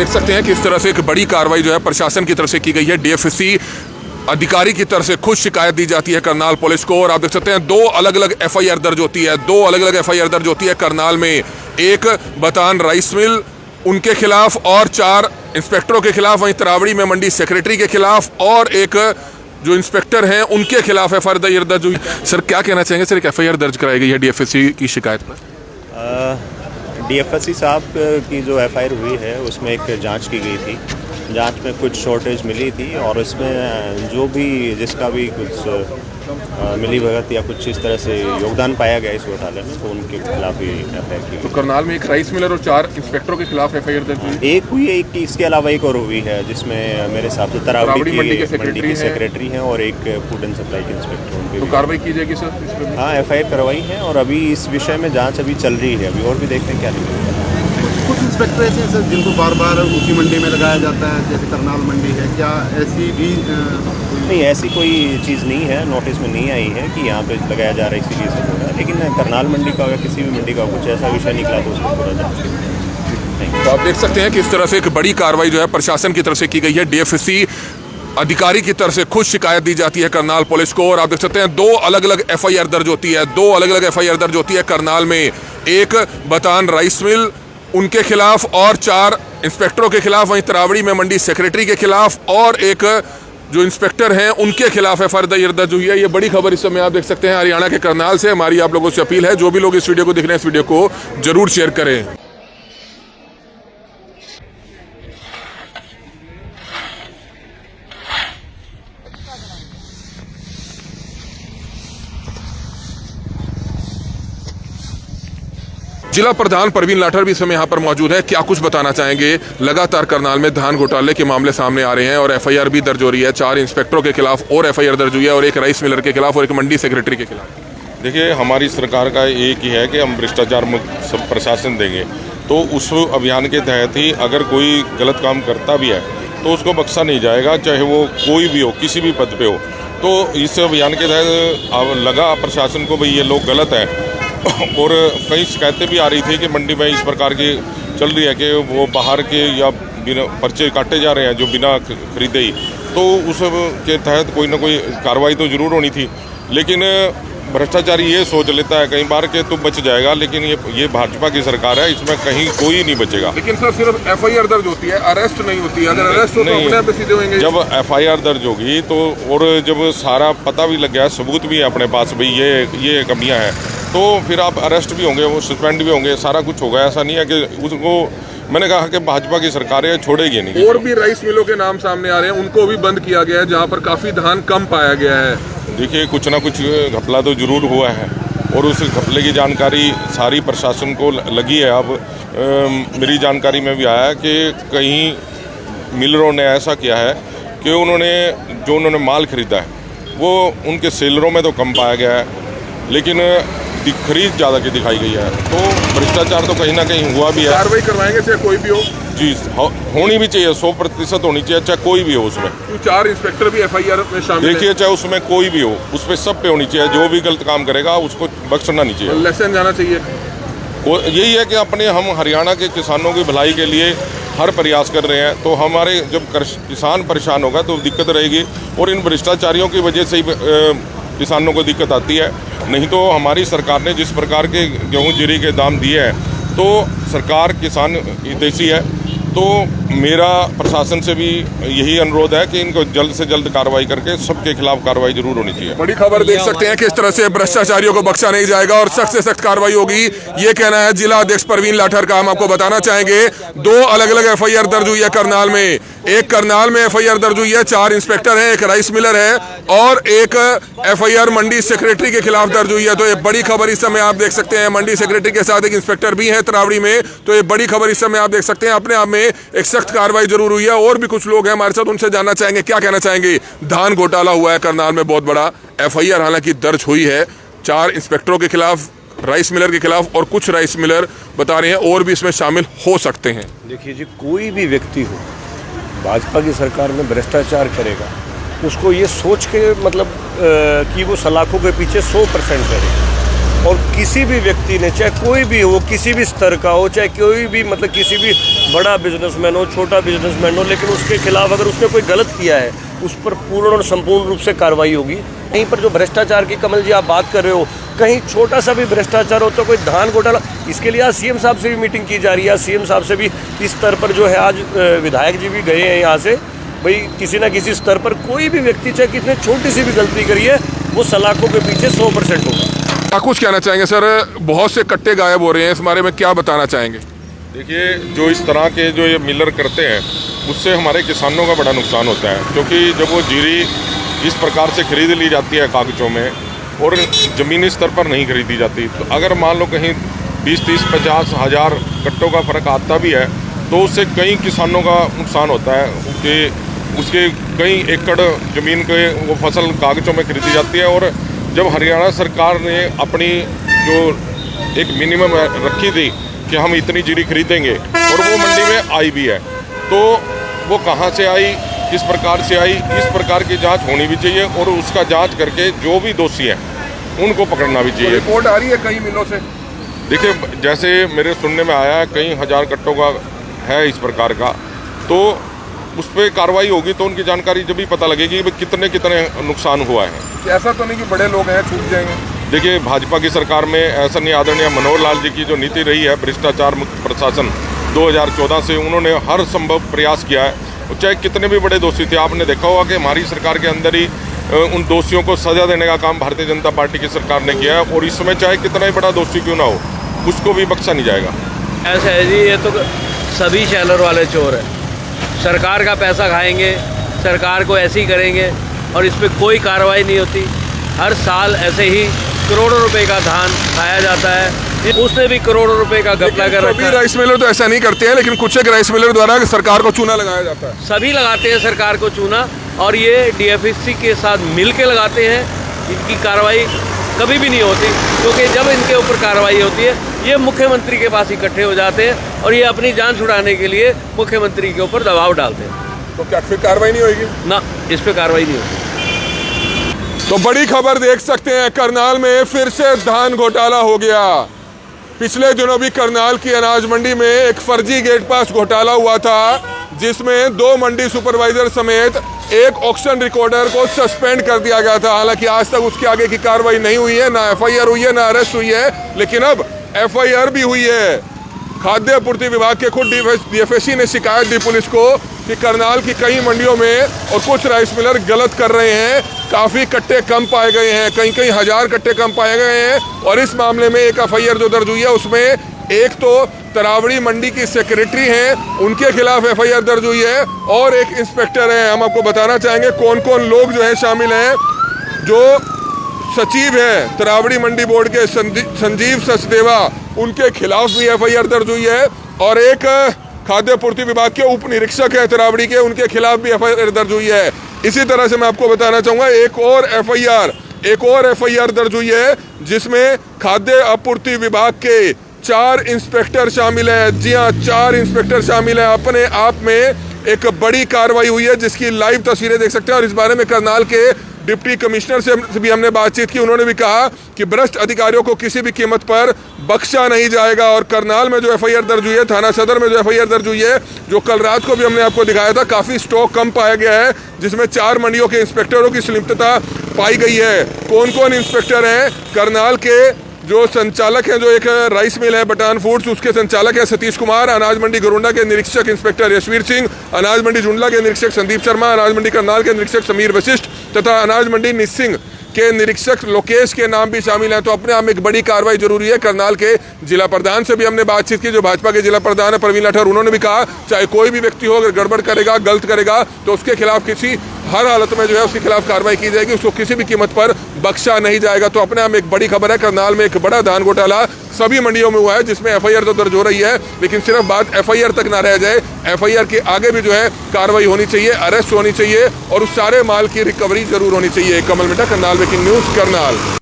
देख सकते हैं कि इस तरह से एक बड़ी कार्रवाई जो है प्रशासन की तरफ से की गई है। डीएफएससी अधिकारी की तरफ से खुद शिकायत दी जाती है करनाल पुलिस को, और आप देख सकते हैं दो अलग अलग एफआईआर दर्ज होती है। दो अलग अलग एफआईआर दर्ज होती है करनाल में, एक बतान राइस मिल उनके खिलाफ और 4 इंस्पेक्टरों के खिलाफ, वहीं तरावड़ी में मंडी सेक्रेटरी के खिलाफ और एक जो इंस्पेक्टर हैं उनके खिलाफ एफआईआर दर्ज हुई। सर क्या कहना चाहेंगे? सर एक एफआईआर दर्ज कराई गई है डीएफएससी की शिकायत पर। डीएफएससी साहब की जो एफआईआर हुई है उसमें एक जांच की गई थी। जांच में कुछ शॉर्टेज मिली थी और इसमें जो भी जिसका भी कुछ मिली भगत या कुछ इस तरह से योगदान पाया गया इस घोटाले में, तो उनके खिलाफ ही एफआईआर की। तो करनाल में एक राइस मिलर और 4 इंस्पेक्टरों के खिलाफ एफआईआर दर्ज हुई। एक हुई है, एक इसके अलावा एक और हुई है जिसमें मेरे हिसाब से तरावड़ी की मंडी के सेक्रेटरी हैं और एक फूड एंड सप्लाई के इंस्पेक्टर। तो कार्रवाई की जाएगी सर इस पर? हाँ, एफआईआर करवाई है और अभी इस विषय में जाँच अभी चल रही है, अभी और भी देखते हैं क्या निकलेगा। कुछ इंस्पेक्टर ऐसे हैं सर जिनको बार बार उसी मंडी में लगाया जाता है, जैसे करनाल मंडी है, क्या ऐसी भी नहीं, ऐसी कोई चीज़ नहीं है, नोटिस में नहीं आई है कि यहाँ पे लगाया जा रहा है इसीलिए सब हो रहा है। लेकिन करनाल मंडी का अगर किसी भी मंडी का कुछ ऐसा विषय निकला तो उसको पूरा जांच। तो आप देख सकते हैं कि इस तरह से एक बड़ी कार्रवाई जो है प्रशासन की तरफ से की गई है। डीएफएससी अधिकारी की तरफ से खुद शिकायत दी जाती है करनाल पुलिस को, और आप देख सकते हैं दो अलग अलग एफआईआर दर्ज होती है। दो अलग अलग एफआईआर दर्ज होती है करनाल में, एक बतान राइस मिल उनके खिलाफ और 4 इंस्पेक्टरों के खिलाफ, वहीं तरावड़ी में मंडी सेक्रेटरी के खिलाफ और एक जो इंस्पेक्टर हैं उनके खिलाफ एफआईआर दर्ज हुई है। ये बड़ी खबर इस समय आप देख सकते हैं हरियाणा के करनाल से। हमारी आप लोगों से अपील है, जो भी लोग इस वीडियो को देख रहे हैं इस वीडियो को जरूर शेयर करें। जिला प्रधान परवीन लाठर भी इस समय यहाँ पर मौजूद है, क्या कुछ बताना चाहेंगे? लगातार करनाल में धान घोटाले के मामले सामने आ रहे हैं और एफआईआर भी दर्ज हो रही है। 4 इंस्पेक्टरों के खिलाफ और एफआईआर दर्ज हुई है और एक राइस मिलर के खिलाफ और एक मंडी सेक्रेटरी के खिलाफ। देखिए, हमारी सरकार का एक ही है कि हम भ्रष्टाचार मुक्त सब प्रशासन देंगे। तो उस अभियान के तहत ही अगर कोई गलत काम करता भी है तो उसको बख्शा नहीं जाएगा, चाहे वो कोई भी हो, किसी भी पद पे हो। तो इस अभियान के तहत लगा प्रशासन को भाई ये लोग गलत हैं, और कई शिकायतें भी आ रही थी कि मंडी में इस प्रकार की चल रही है कि वो बाहर के या बिना पर्चे काटे जा रहे हैं जो बिना खरीदे ही। तो उस के तहत कोई ना कोई कार्रवाई तो जरूर होनी थी, लेकिन भ्रष्टाचारी ये सोच लेता है कई बार कि तू बच जाएगा, लेकिन ये भाजपा की सरकार है, इसमें कहीं कोई नहीं बचेगा। लेकिन सर सिर्फ एफआईआर दर्ज होती है, अरेस्ट नहीं होती है। अगर अरेस्ट हो तो अपने आप सीधे होंगे। जब एफआईआर दर्ज होगी तो, और जब सारा पता भी लग गया, सबूत भी है अपने पास भाई ये कमियां हैं, तो फिर आप अरेस्ट भी होंगे, वो सस्पेंड भी होंगे, सारा कुछ होगा। ऐसा नहीं है कि उसको, मैंने कहा कि भाजपा की सरकार है छोड़ेगी नहीं। और भी राइस मिलों के नाम सामने आ रहे हैं, उनको भी बंद किया गया है जहां पर काफी धान कम पाया गया है। देखिए, कुछ ना कुछ घपला तो जरूर हुआ है और उस घपले की जानकारी सारी प्रशासन को लगी है। अब मेरी जानकारी में भी आया कि कहीं मिलरों ने ऐसा किया है कि उन्होंने माल खरीदा है वो उनके सेलरों में तो कम पाया गया है, लेकिन खरीद ज़्यादा की दिखाई गई है। तो भ्रष्टाचार तो कहीं ना कहीं हुआ भी है। कार्रवाई करवाएंगे चाहे कोई भी हो। जी, होनी भी चाहिए, 100% होनी चाहिए, चाहे कोई भी हो उसमें। 4 इंस्पेक्टर भी एफआईआर में शामिल हैं। देखिए, चाहे उसमें कोई भी हो, उस पर सब पे होनी चाहिए। जो भी गलत काम करेगा उसको बख्शना नहीं चाहिए, लेसन जाना चाहिए। यही है कि अपने हम हरियाणा के किसानों की भलाई के लिए हर प्रयास कर रहे हैं। तो हमारे जब किसान परेशान होगा तो दिक्कत रहेगी, और इन भ्रष्टाचारियों की वजह से ही किसानों को दिक्कत आती है। नहीं तो हमारी सरकार ने जिस प्रकार के गेहूं जीरी के दाम दिए हैं, तो सरकार किसान हितैषी है। तो मेरा प्रशासन से भी यही अनुरोध है कि इनको जल्द से जल्द कार्रवाई करके सबके खिलाफ कार्रवाई जरूर होनी चाहिए। बड़ी खबर देख सकते हैं कि इस तरह से भ्रष्टाचारियों को बख्शा नहीं जाएगा और सख्त से सख्त कार्रवाई होगी, ये कहना है जिला अध्यक्ष परवीन लाठर का। हम आपको बताना चाहेंगे 2 अलग अलग एफआईआर दर्ज हुई है करनाल में। एक करनाल में एफआईआर दर्ज हुई है, 4 इंस्पेक्टर हैं, एक राइस मिलर है और एक एफआईआर मंडी सेक्रेटरी के खिलाफ दर्ज हुई है। तो ये बड़ी खबर इस समय आप देख सकते हैं। मंडी सेक्रेटरी के साथ एक इंस्पेक्टर भी है तरावड़ी में। तो ये बड़ी खबर इस समय आप देख सकते हैं। अपने आप में एक सख्त कार्रवाई जरूर हुई है। और भी कुछ लोग हैं हमारे साथ, उनसे जानना चाहेंगे क्या कहना चाहेंगे। धान घोटाला हुआ है करनाल में, बहुत बड़ा एफआईआर हालांकि दर्ज हुई है 4 इंस्पेक्टरों के खिलाफ, राइस मिलर के खिलाफ, और कुछ राइस मिलर बता रहे हैं और भी इसमें शामिल हो सकते हैं। देखिए जी, कोई भी व्यक्ति हो भाजपा की सरकार में भ्रष्टाचार करेगा, उसको ये सोच के मतलब कि वो सलाखों के पीछे 100% करे। और किसी भी व्यक्ति ने, चाहे कोई भी हो, किसी भी स्तर का हो, चाहे कोई भी मतलब किसी भी बड़ा बिजनेसमैन हो, छोटा बिजनेसमैन हो, लेकिन उसके खिलाफ अगर उसने कोई गलत किया है उस पर पूर्ण और संपूर्ण रूप से कार्रवाई होगी। कहीं पर जो भ्रष्टाचार की, कमल जी आप बात कर रहे हो, कहीं छोटा सा भी भ्रष्टाचार हो तो कोई धान घोटाला, इसके लिए आज सीएम साहब से भी मीटिंग की जा रही है। सीएम साहब से भी इस स्तर पर जो है आज विधायक जी भी गए हैं यहाँ से, भाई किसी ना किसी स्तर पर कोई भी व्यक्ति चाहे कितने छोटी सी भी गलती करिए वो सलाखों के पीछे 100% होगा। क्या कुछ कहना चाहेंगे सर? बहुत से कट्टे गायब हो रहे हैं, इस बारे में क्या बताना चाहेंगे? देखिए, जो इस तरह के जो ये मिलर करते हैं उससे हमारे किसानों का बड़ा नुकसान होता है, क्योंकि जब वो जीरी इस प्रकार से खरीद ली जाती है कागज़ों में और ज़मीनी स्तर पर नहीं खरीदी जाती, तो अगर मान लो कहीं 20, 30, 50 हज़ार कट्टों का फ़र्क आता भी है तो उससे कई किसानों का नुकसान होता है कि उसके कई एकड़ ज़मीन के वो फसल कागज़ों में खरीदी जाती है। और जब हरियाणा सरकार ने अपनी जो एक मिनिमम रखी थी कि हम इतनी जीरी खरीदेंगे और वो मंडी में आई भी है, तो वो कहाँ से आई, किस प्रकार से आई, इस प्रकार की जांच होनी भी चाहिए और उसका जांच करके जो भी दोषी हैं उनको पकड़ना भी चाहिए। रिपोर्ट आ रही है कई मिलों से? देखिए, जैसे मेरे सुनने में आया है कई हज़ार कट्टों का है इस प्रकार का, तो उस पर कार्रवाई होगी तो उनकी जानकारी जब भी पता लगेगी कि कितने कितने नुकसान हुआ है। ऐसा तो नहीं कि बड़े लोग हैं छूट जाएंगे? देखिए, भाजपा की सरकार में ऐसा नहीं, आदरणीय मनोहर लाल जी की जो नीति रही है भ्रष्टाचार मुक्त प्रशासन 2014 से, उन्होंने हर संभव प्रयास किया है। चाहे कितने भी बड़े दोषी थे, आपने देखा होगा कि हमारी सरकार के अंदर ही उन दोषियों को सजा देने का काम भारतीय जनता पार्टी की सरकार ने किया है और इस समय चाहे कितना ही बड़ा दोषी क्यों ना हो उसको भी बख्शा नहीं जाएगा। ऐसा है जी, ये तो सभी शैलर वाले चोर हैं, सरकार का पैसा खाएंगे, सरकार को ऐसे ही करेंगे और इस पर कोई कार्रवाई नहीं होती। हर साल ऐसे ही करोड़ों रुपए का धान खाया जाता है, उसने भी करोड़ों रुपए का घपला कर रखा है। राइस मिलर तो ऐसा नहीं करते हैं, लेकिन कुछ एक राइस मिलर द्वारा सरकार को चूना लगाया जाता है। सभी लगाते हैं सरकार को चूना, और ये डीएफएससी के साथ मिल के लगाते हैं। इनकी कार्रवाई कभी भी नहीं होती, क्योंकि जब इनके ऊपर कार्रवाई होती है ये मुख्यमंत्री के पास इकट्ठे हो जाते हैं और ये अपनी जान छुड़ाने के लिए मुख्यमंत्री के ऊपर दबाव डालते हैं। तो क्या फिर कार्रवाई नहीं होगी? ना, इस पर कार्रवाई नहीं होगी। तो बड़ी खबर देख सकते हैं, करनाल में फिर से धान घोटाला हो गया। पिछले दिनों भी करनाल की अनाज मंडी में एक फर्जी गेट पास घोटाला हुआ था, जिसमें 2 मंडी सुपरवाइजर समेत एक ऑक्शन रिकॉर्डर को सस्पेंड कर दिया गया था। हालांकि आज तक उसके आगे की कार्रवाई नहीं हुई है, ना एफआईआर हुई है, ना अरेस्ट हुई है, लेकिन अब एफआईआर भी हुई है। खाद्य आपूर्ति विभाग के खुद डीएफएससी ने शिकायत दी पुलिस को कि करनाल की कई मंडियों में और कुछ राइस मिलर गलत कर रहे हैं, काफ़ी कट्टे कम पाए गए हैं, कई हज़ार कट्टे कम पाए गए हैं। और इस मामले में एक एफआईआर जो दर्ज हुई है उसमें एक तो तरावड़ी मंडी की सेक्रेटरी हैं, उनके खिलाफ एफआईआर दर्ज हुई है, और एक इंस्पेक्टर हैं। हम आपको बताना चाहेंगे कौन कौन लोग जो है शामिल हैं। जो सचिव हैं तरावड़ी मंडी बोर्ड के संजीव सचदेवा, उनके खिलाफ भी एफआईआर दर्ज हुई है, और एक खाद्य आपूर्ति विभाग के उप निरीक्षक है तरावड़ी के, उनके खिलाफ भी एफआईआर दर्ज हुई है। इसी तरह से मैं आपको बताना चाहूँगा एक और एफआईआर दर्ज हुई है, जिसमें खाद्य आपूर्ति विभाग के 4 इंस्पेक्टर शामिल हैं। जी हाँ, 4 इंस्पेक्टर शामिल हैं। अपने आप में एक बड़ी कार्रवाई हुई है, जिसकी लाइव तस्वीरें देख सकते हैं। और इस बारे में करनाल के डिप्टी कमिश्नर से भी हमने बातचीत की, उन्होंने भी कहा कि भ्रष्ट अधिकारियों को किसी भी कीमत पर बख्शा नहीं जाएगा। और करनाल में जो एफआईआर दर्ज हुई है, थाना सदर में जो एफआईआर दर्ज हुई है, जो कल रात को भी हमने आपको दिखाया था, काफ़ी स्टॉक कम पाया गया है, जिसमें 4 मंडियों के इंस्पेक्टरों की संलिप्तता पाई गई है। कौन कौन इंस्पेक्टर हैं? करनाल के जो संचालक हैं, जो एक राइस मिल है बटान फूड्स, उसके संचालक हैं सतीश कुमार, अनाज मंडी गरुंडा के निरीक्षक इंस्पेक्टर यशवीर सिंह, अनाज मंडी जुंडला के निरीक्षक संदीप शर्मा, अनाज मंडी करनाल के निरीक्षक समीर वशिष्ठ तथा अनाज मंडी निसिंग के निरीक्षक लोकेश के नाम भी शामिल हैं। तो अपने आप में एक बड़ी कार्रवाई जरूरी है। करनाल के जिला प्रधान से भी हमने बातचीत की, जो भाजपा के जिला प्रधान है प्रवीण लाठर, उन्होंने भी कहा चाहे कोई भी व्यक्ति हो, अगर गड़बड़ करेगा, गलत करेगा, तो उसके खिलाफ हर हालत में जो है उसके खिलाफ कार्रवाई की जाएगी, उसको किसी भी कीमत पर बख्शा नहीं जाएगा। तो अपने आप में एक बड़ी खबर है। करनाल में एक बड़ा धान घोटाला सभी मंडियों में हुआ है, जिसमें एफआईआर तो दर्ज हो रही है, लेकिन सिर्फ बात एफआईआर तक ना रह जाए, एफआईआर के आगे भी जो है कार्रवाई होनी चाहिए, अरेस्ट होनी चाहिए और उस सारे माल की रिकवरी जरूर होनी चाहिए। कमल मिटा, करनाल ब्रेकिंग न्यूज, करनाल।